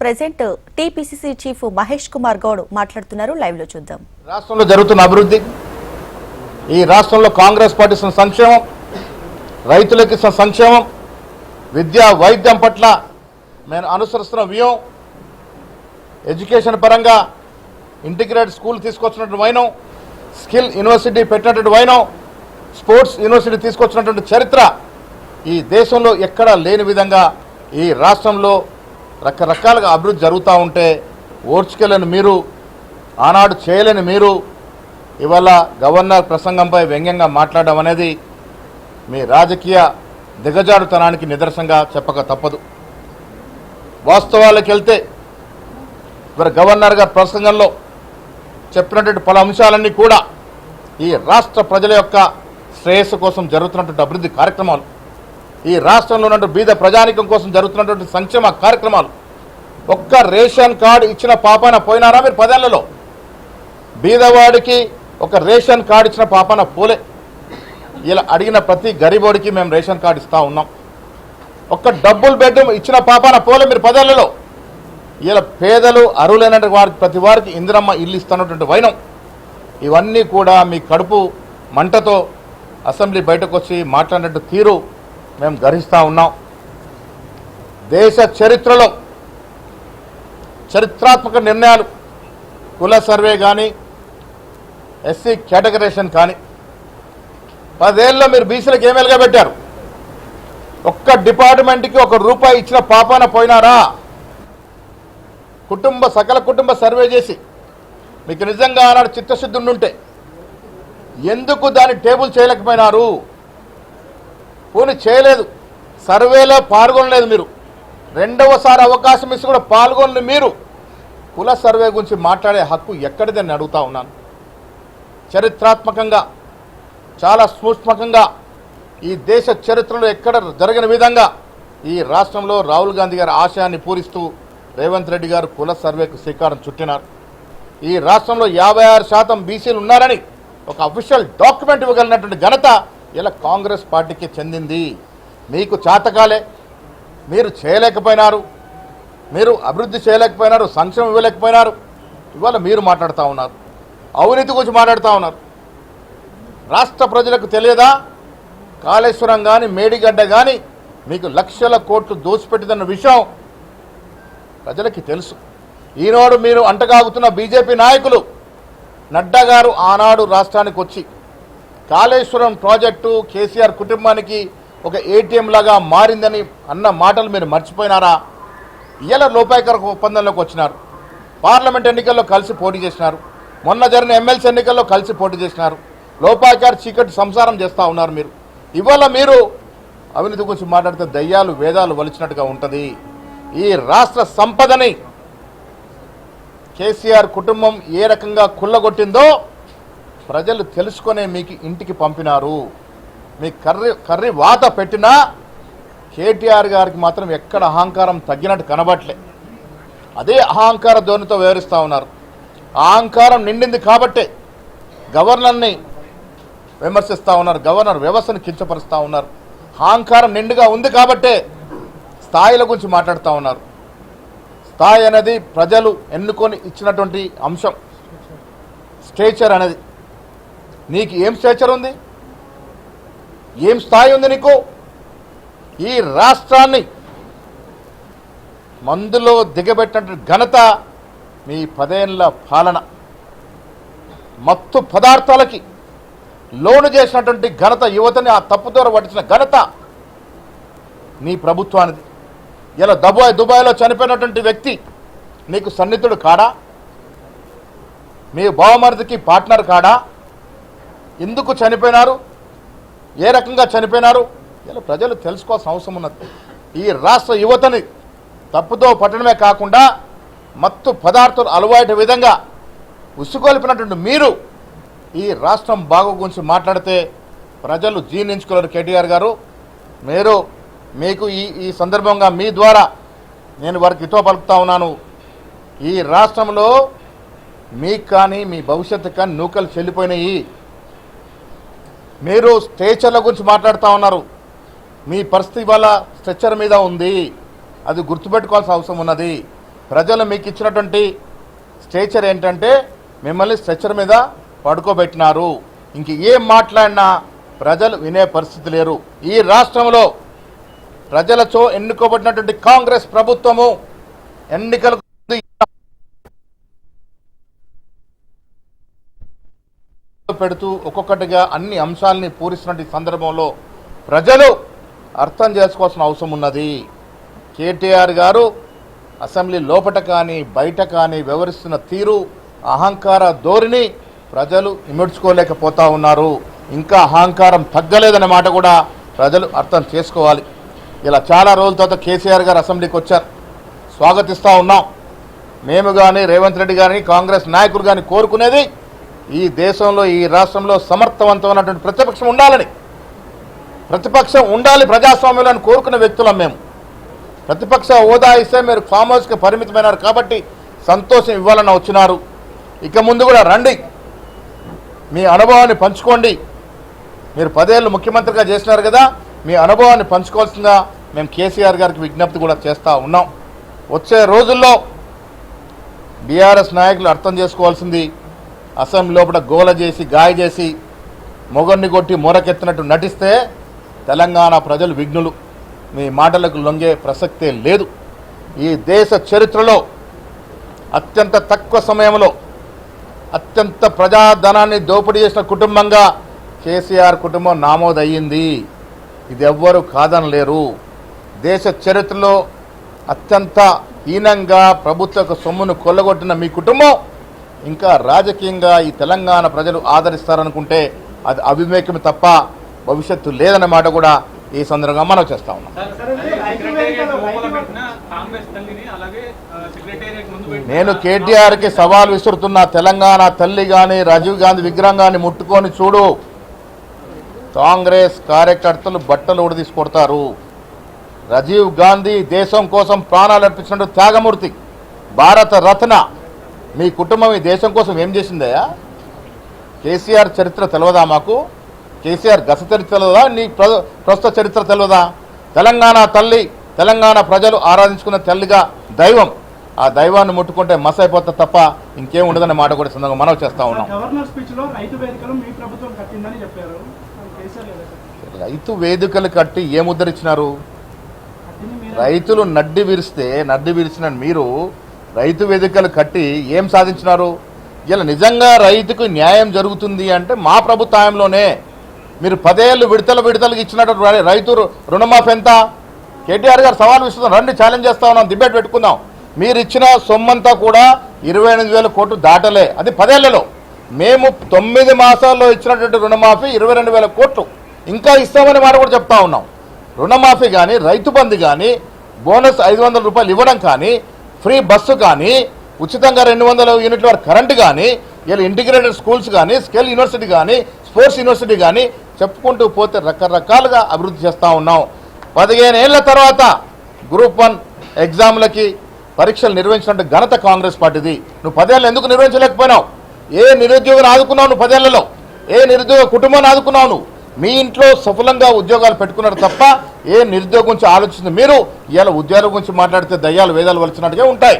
President TPCC chief Mahesh Kumar Goud మాట్లాడుతున్నారు. Live లో చూద్దాం. రాష్ట్రంలో జరుగుతున్న అభివృద్ధి, ఈ రాష్ట్రంలో కాంగ్రెస్ పార్టీ సంక్షేమం, రైతులకు సంక్షేమం, విద్యా వైద్యం పట్ల మేము అనుసరిస్తున్న వ్యూహం, ఎడ్యుకేషన్ పరంగా ఇంటిగ్రేటెడ్ స్కూల్ తీసుకొచ్చినటువంటి వైనం, స్కిల్ యూనివర్సిటీ పెట్టినటువంటి వైనం, స్పోర్ట్స్ యూనివర్సిటీ తీసుకొచ్చినటువంటి చరిత్ర ఈ దేశంలో ఎక్కడా లేని విధంగా ఈ రాష్ట్రంలో రకరకాలుగా అభివృద్ధి జరుగుతూ ఉంటే ఓర్చుకెళ్ళని మీరు, ఆనాడు చేయలేని మీరు ఇవాళ గవర్నర్ ప్రసంగంపై వ్యంగ్యంగా మాట్లాడడం అనేది మీ రాజకీయ దిగజారుతనానికి నిదర్శనంగా చెప్పక తప్పదు. వాస్తవాలకు వెళ్తే మరి గవర్నర్ గారి ప్రసంగంలో చెప్పినటువంటి పలు అంశాలన్నీ కూడా ఈ రాష్ట్ర ప్రజల యొక్క శ్రేయస్సు కోసం జరుగుతున్నటువంటి అభివృద్ధి కార్యక్రమాలు, ఈ రాష్ట్రంలో ఉన్నటువంటి బీద ప్రజానికం కోసం జరుగుతున్నటువంటి సంక్షేమ కార్యక్రమాలు. ఒక్క రేషన్ కార్డు ఇచ్చిన పాపాన పోయినారా మీరు 10 ఏళ్లలో? బీదవాడికి ఒక రేషన్ కార్డు ఇచ్చిన పాపాన పోలే. ఇలా అడిగిన ప్రతి గరీబోడికి మేము రేషన్ కార్డు ఇస్తూ ఉన్నాం. ఒక్క డబుల్ బెడ్రూమ్ ఇచ్చిన పాపాన పోలే మీరు 10 ఏళ్లలో. ఇలా పేదలు అర్హులైన వారికి ప్రతి వారికి ఇందిరమ్మ ఇల్లు ఇస్తున్నటువంటి వైనం. ఇవన్నీ కూడా మీ కడుపు మంటతో అసెంబ్లీ బయటకు వచ్చి మాట్లాడినట్టు తీరు మేము గ్రహిస్తూ ఉన్నాం. దేశ చరిత్రలో చరిత్రాత్మక నిర్ణయాలు, కుల సర్వే కానీ, ఎస్సీ కేటగరైజేషన్ కానీ 10 ఏళ్ళలో మీరు బీసీలకు ఏమేలుగా పెట్టారు? ఒక్క డిపార్ట్మెంట్కి ₹1 ఇచ్చిన పాపాన పోయినారా? సకల కుటుంబ సర్వే చేసి మీకు నిజంగా ఆనాడు చిత్తశుద్ధి ఉండుంటే ఎందుకు దాన్ని టేబుల్ చేయలేకపోయినారు? పోనీ చేయలేదు, సర్వేలో పాల్గొనలేదు మీరు. రెండవసారి అవకాశం ఇచ్చి కూడా పాల్గొని మీరు కుల సర్వే గురించి మాట్లాడే హక్కు ఎక్కడిదని అడుగుతా ఉన్నాను. చరిత్రాత్మకంగా, చాలా సూక్ష్మకంగా ఈ దేశ చరిత్రలో ఎక్కడ జరిగిన విధంగా ఈ రాష్ట్రంలో రాహుల్ గాంధీ గారి ఆశయాన్ని పూరిస్తూ రేవంత్ రెడ్డి గారు కుల సర్వేకు శ్రీకారం చుట్టినారు. ఈ రాష్ట్రంలో 56% బీసీలు ఉన్నారని ఒక అఫీషియల్ డాక్యుమెంట్ ఇవ్వగలిగినటువంటి ఘనత ఇలా కాంగ్రెస్ పార్టీకి చెందింది. మీకు చాతకాలే, మీరు చేయలేకపోయినారు, మీరు అభివృద్ధి చేయలేకపోయినారు, సంక్షేమం ఇవ్వలేకపోయినారు. ఇవాళ మీరు మాట్లాడుతూ ఉన్నారు, అవినీతి గురించి మాట్లాడుతూ ఉన్నారు. రాష్ట్ర ప్రజలకు తెలియదా? కాళేశ్వరం కానీ, మేడిగడ్డ కానీ మీకు లక్షల కోట్లు దోచిపెట్టిదన్న విషయం ప్రజలకి తెలుసు. ఈనాడు మీరు అంటగాగుతున్న బీజేపీ నాయకులు, నడ్డా గారు ఆనాడు రాష్ట్రానికి వచ్చి కాళేశ్వరం ప్రాజెక్టు కేసీఆర్ కుటుంబానికి ఒక ఏటీఎం లాగా మారిందని అన్న మాటలు మీరు మర్చిపోయినారా? ఇలా లోపాయకర ఒప్పందంలోకి వచ్చినారు. పార్లమెంట్ ఎన్నికల్లో కలిసి పోటీ చేసినారు. మొన్న జరిగిన ఎమ్మెల్సీ ఎన్నికల్లో కలిసి పోటీ చేసినారు. లోపాయకార చీకటి సంసారం చేస్తూ ఉన్నారు మీరు. ఇవాళ మీరు అవినీతి గురించి మాట్లాడితే దయ్యాలు వేదాలు వలిచినట్టుగా ఉంటుంది. ఈ రాష్ట్ర సంపదని కేసీఆర్ కుటుంబం ఏ రకంగా కుల్లగొట్టిందో ప్రజలు తెలుసుకునే మీకు ఇంటికి పంపినారు. మీ కర్రీ వాత పెట్టినా కేటీఆర్ గారికి మాత్రం ఎక్కడ అహంకారం తగ్గినట్టు కనబట్లే. అదే అహంకార ధోరణితో వ్యవహరిస్తూ ఉన్నారు. అహంకారం నిండింది కాబట్టే గవర్నర్ని విమర్శిస్తూ ఉన్నారు, గవర్నర్ వ్యవస్థను కించపరుస్తూ ఉన్నారు. అహంకారం నిండుగా ఉంది కాబట్టే స్థాయిల గురించి మాట్లాడుతూ ఉన్నారు. స్థాయి అనేది ప్రజలు ఎన్నుకొని ఇచ్చినటువంటి అంశం. స్టేచర్ అనేది నీకు ఏం స్టేచర్ ఉంది? ఏం స్థాయి ఉంది నీకు? ఈ రాష్ట్రాన్ని మందులో దిగబెట్టినటువంటి ఘనత మీ 10 ఏళ్ల పాలన. మత్తు పదార్థాలకి లోను చేసినటువంటి ఘనత, యువతని ఆ తప్పుదోర పట్టించిన ఘనత నీ ప్రభుత్వానిది. ఇలా దుబాయ్లో చనిపోయినటువంటి వ్యక్తి నీకు సన్నిహితుడు కాడా? మీ బావమరిదికి పార్ట్నర్ కాడా? ఎందుకు చనిపోయినారు? ఏ రకంగా చనిపోయినారు? ఇలా ప్రజలు తెలుసుకోవాల్సిన అవసరం ఉన్నది. ఈ రాష్ట్ర యువతని తప్పుదో పట్టడమే కాకుండా మత్తు పదార్థాలు అలవాటు విధంగా ఉసుగొల్పినటువంటి మీరు ఈ రాష్ట్రం బాగు గురించి మాట్లాడితే ప్రజలు జీర్ణించుకోలేరు. కేటీఆర్ గారు, మీకు ఈ సందర్భంగా మీ ద్వారా నేను వారికి హితో పలుకుతా ఉన్నాను. ఈ రాష్ట్రంలో మీకు కానీ మీ భవిష్యత్తు కానీ నూకలు చెల్లిపోయినాయి. మీరు స్ట్రెచర్ల గురించి మాట్లాడుతూ ఉన్నారు. మీ పరిస్థితి వల్ల స్ట్రెచర్ మీద ఉంది, అది గుర్తుపెట్టుకోవాల్సిన అవసరం ఉన్నది. ప్రజలు మీకు ఇచ్చినటువంటి స్ట్రెచర్ ఏంటంటే మిమ్మల్ని స్ట్రెచర్ మీద పడుకోబెట్టినారు. ఇంక ఏం మాట్లాడినా ప్రజలు వినే పరిస్థితి లేరు. ఈ రాష్ట్రంలో ప్రజలతో ఎన్నుకోబడినటువంటి కాంగ్రెస్ ప్రభుత్వము ఎన్నికలకు పెడుతూ ఒక్కొక్కటిగా అన్ని అంశాలని పూరిస్తున్న సందర్భంలో ప్రజలు అర్థం చేసుకోవాల్సిన అవసరం ఉన్నది. కేటీఆర్ గారు అసెంబ్లీ లోపట కానీ బయట కానీ వ్యవహరిస్తున్న తీరు, అహంకార ధోరణి ప్రజలు ఇముడ్చుకోలేకపోతా ఉన్నారు. ఇంకా అహంకారం తగ్గలేదనే మాట కూడా ప్రజలు అర్థం చేసుకోవాలి. ఇలా చాలా రోజుల తర్వాత కేసీఆర్ గారు అసెంబ్లీకి వచ్చారు, స్వాగతిస్తూ ఉన్నాం. మేము కానీ రేవంత్ రెడ్డి గారిని కాంగ్రెస్ నాయకులు కానీ కోరుకునేది ఈ దేశంలో ఈ రాష్ట్రంలో సమర్థవంతమైనటువంటి ప్రతిపక్షం ఉండాలని, ప్రతిపక్షం ఉండాలి ప్రజాస్వామ్యంలో కోరుకునే వ్యక్తులం మేము. ప్రతిపక్ష హోదా ఇస్తే మీరు ఫామ్ హౌస్కి పరిమితమైనారు కాబట్టి సంతోషం ఇవ్వాలని వచ్చినారు. ఇక ముందు కూడా రండి, మీ అనుభవాన్ని పంచుకోండి. మీరు 10 ఏళ్ళు ముఖ్యమంత్రిగా చేసినారు కదా, మీ అనుభవాన్ని పంచుకోవాల్సిందిగా మేము కేసీఆర్ గారికి విజ్ఞప్తి కూడా చేస్తూ ఉన్నాం. వచ్చే రోజుల్లో బీఆర్ఎస్ నాయకులు అర్థం చేసుకోవాల్సింది, అసెంబ్లీ లోపల గోల చేసి గాయ చేసి మొగన్ని కొట్టి మొరకెత్తినట్టు నటిస్తే తెలంగాణ ప్రజలు విఘ్నులు. మీ మాటలకు లొంగే ప్రసక్తే లేదు. ఈ దేశ చరిత్రలో అత్యంత తక్కువ సమయంలో అత్యంత ప్రజాధనాన్ని దోపిడీ చేసిన కుటుంబంగా కేసీఆర్ కుటుంబం నమోదయ్యింది. ఇది ఎవ్వరూ కాదనలేరు. దేశ చరిత్రలో అత్యంత హీనంగా ప్రభుత్వ సొమ్మును కొల్లగొట్టిన మీ కుటుంబం ఇంకా రాజకీయంగా ఈ తెలంగాణ ప్రజలు ఆదరిస్తారనుకుంటే అది అవివేకమే తప్ప భవిష్యత్తు లేదన్న మాట కూడా ఈ సందర్భంగా మనం చేస్తా ఉన్నాం. నేను కేటీఆర్కి సవాల్ విసురుతున్న, తెలంగాణ తల్లి కానీ రాజీవ్ గాంధీ విగ్రహం కానీ ముట్టుకొని చూడు, కాంగ్రెస్ కార్యకర్తలు బట్టలు ఉడదీసి కొడతారు. రాజీవ్ గాంధీ దేశం కోసం ప్రాణాలు అర్పించినట్టు త్యాగమూర్తి, భారత రత్న. మీ కుటుంబం ఈ దేశం కోసం ఏం చేసిందయా? కేసీఆర్ చరిత్ర తెలియదా మాకు? కేసీఆర్ గత చరిత్ర తెలియదా? నీ ప్రస్తుత చరిత్ర తెలియదా? తెలంగాణ తల్లి, తెలంగాణ ప్రజలు ఆరాధించుకున్న తల్లిగా దైవం. ఆ దైవాన్ని ముట్టుకుంటే మస్ అయిపోతా తప్ప ఇంకేం ఉండదనే మాట కూడా సందర్భంగా మనం చేస్తా ఉన్నాం. రైతు వేదికలు కట్టి ఏం ఉద్ధరించినారు? రైతులు నడ్డి విరిచిన మీరు రైతు వేదికలు కట్టి ఏం సాధించినారు? ఇలా నిజంగా రైతుకు న్యాయం జరుగుతుంది అంటే మా ప్రభుత్వంలోనే మీరు 10 ఏళ్ళు విడతలకు ఇచ్చినట్టు రైతు రుణమాఫీ ఎంత? కేటీఆర్ గారు సవాల్ విస్తున్నారు, రండి ఛాలెంజ్ చేస్తా ఉన్నాం, డిబేట్ పెట్టుకుందాం. మీరు ఇచ్చిన సొమ్మంతా కూడా 28,000 కోట్లు దాటలే, అది 10 ఏళ్లలో. మేము 9 మాసాల్లో ఇచ్చినటువంటి రుణమాఫీ 22,000 కోట్లు ఇంకా ఇస్తామని మాట కూడా చెప్తా ఉన్నాం. రుణమాఫీ కానీ, రైతు బంధు కానీ, బోనస్ 500 రూపాయలు ఇవ్వడం కానీ, ఫ్రీ బస్సు కానీ, ఉచితంగా 200 యూనిట్ల వరకు కరెంటు కానీ, ఇలా ఇంటిగ్రేటెడ్ స్కూల్స్ కానీ, స్కిల్ యూనివర్సిటీ కానీ, స్పోర్ట్స్ యూనివర్సిటీ కానీ చెప్పుకుంటూ పోతే రకరకాలుగా అభివృద్ధి చేస్తూ ఉన్నాం. 15 ఏళ్ల తర్వాత గ్రూప్ 1 ఎగ్జామ్లకి పరీక్షలు నిర్వహించినట్టు ఘనత కాంగ్రెస్ పార్టీది. నువ్వు 10 ఏళ్ళు ఎందుకు నిర్వహించలేకపోయినావు? ఏ నిరుద్యోగిని ఆదుకున్నావు నువ్వు 10 ఏళ్లలో? ఏ నిరుద్యోగ కుటుంబాన్ని ఆదుకున్నావు నువ్వు? మీ ఇంట్లో సఫలంగా ఉద్యోగాలు పెట్టుకున్నారు తప్ప ఏ నిరుద్యోగం గురించి ఆలోచించింది మీరు? ఇవాళ ఉద్యోగాల గురించి మాట్లాడితే దయ్యాలు వేదాలు వలిచినట్టుగా ఉంటాయి.